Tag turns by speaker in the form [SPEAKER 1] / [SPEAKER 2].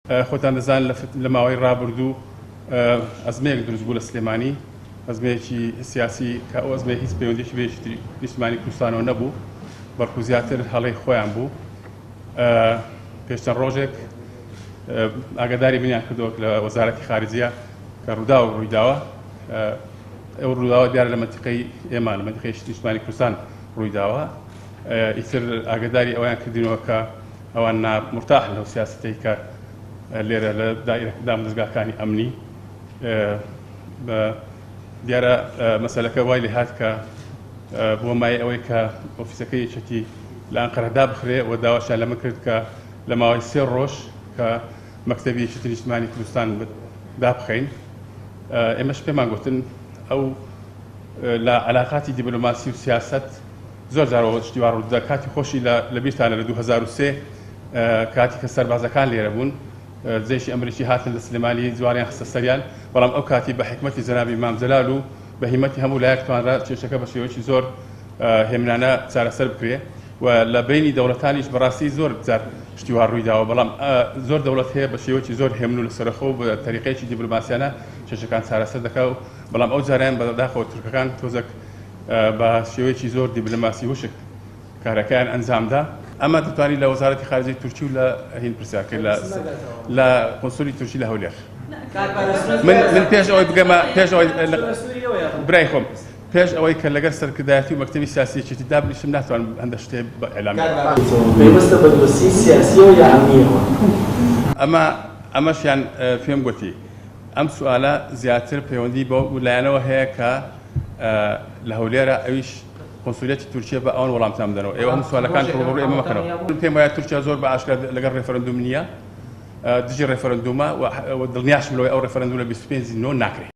[SPEAKER 1] خۆتان دەزان لە ماوەی ڕابردوو ئەزمەیەک دروست بوو لە سلێمانی، ئەزمەیەکی سیاسی کە ئەو ئەزمەیە هیچ پەیوەندیەکی بێژی نیشتمانی کوردستانەوە نەبوو، بەڵکو زیاتر هەڵەی خۆیان بوو. پێشتن ڕۆژێک ئاگاداری بنیان کردەوە لە وەزارەتی خارجیە کە ڕووداوە ڕوویداوە. ئەو ڕووداوە دیارە لە مەنتیقەی ئێمان، لە مەنتیقەی نیشتمانی کوردستان ڕوویداوە. ئیتر ئاگاداری ئەویان کردینەوە کە ئەوان نامرتاح لەو سیاسەتەی کە لێرە لە دامدەستگاکانی ئەمنی. دیارە مەسەلەکە وای لێ هات کە بۆ مای ئەوەی کە ئۆفیسەکەی یەکێتی لە ئەنقەرەدا بخرێ و داواشیان لەمە کرد کە لە ماوەی 3 ڕۆژ کە مەکتەبی یەکێتی نیشتمانی کوردستان دابخەین. ئێمەش پێمان گوتن ئەو لە عەلاقاتی دیپلۆماسی و سیاست زۆر جارەوە شتیوان ڕوودا. کاتی خۆشی لە بیرتانە لە 2003 کاتی کە سەربازەکان لێرە بوون، جێشی ئەمریکی هاتن لە سلێمانی جوانیان خستە سەریان، بەڵام ئەو کاتی بە حکمەتی جەنابی مام جەلال و بە هیمەتی هەموو لایەک توانرا کێشەکە بە شێوەیەکی زۆر هێمنانە چارەسەر بکرێ و لە بینی دەوڵەتانیش بەڕاستی زۆر جار شتیوان ڕوویداوە، بەڵام زۆر دەوڵەت هەیە بە شێوەیەکی زۆر هێمن و لەسەرخۆ و بە تەریقەیەکی دیپلۆماسیانە کێشەکان چارەسەر دەکات. بەڵام ئەو جاریان بەداخەوە تورکەکان تۆزێک بە شێوەیەکی زۆر دیپلۆماسی وشک کارەکەیان ئەنجامدا. ئەمە دەتوانێت لە وەزارەتی خارجی تورکی و لە هیند پرسیارکرد لە قۆنسولی تورکی لە هەولێر. من پێش ئەوەی بگەمە پێش ئەوەی برای خۆم پێش ئەوەی کە لەگەر سەرکردایەتی و مەکتەبی سیاسیەکێتی دابنیشم ناتوانم هەندە شتێ ئێلام
[SPEAKER 2] پێویستە بە دۆسی سیاسیەوە یا ئەمنیەوە.
[SPEAKER 1] ئەمەشیان پێم گوتی ئەم سوالە زیاتر پەیوەندی بۆ لایەنەوە هەیە کە لە هەولێرە ئەویش قۆنسولیەتی تورکیا بە ئەوان وەڵامتان بدەنەوە. ئێوە هەموو سوالەکان ڕوبەڕووی ئێمە مەکەنەوە. پێم وایە تورکیا زۆر بە ئاشکرا لەگەڵ ڕێفەرەندوم نییە، دژی ڕێفەرەندومە و دڵنیاشم لەوەی ئەو ڕێفەرەندوم لە 25 نۆ ناکرێت.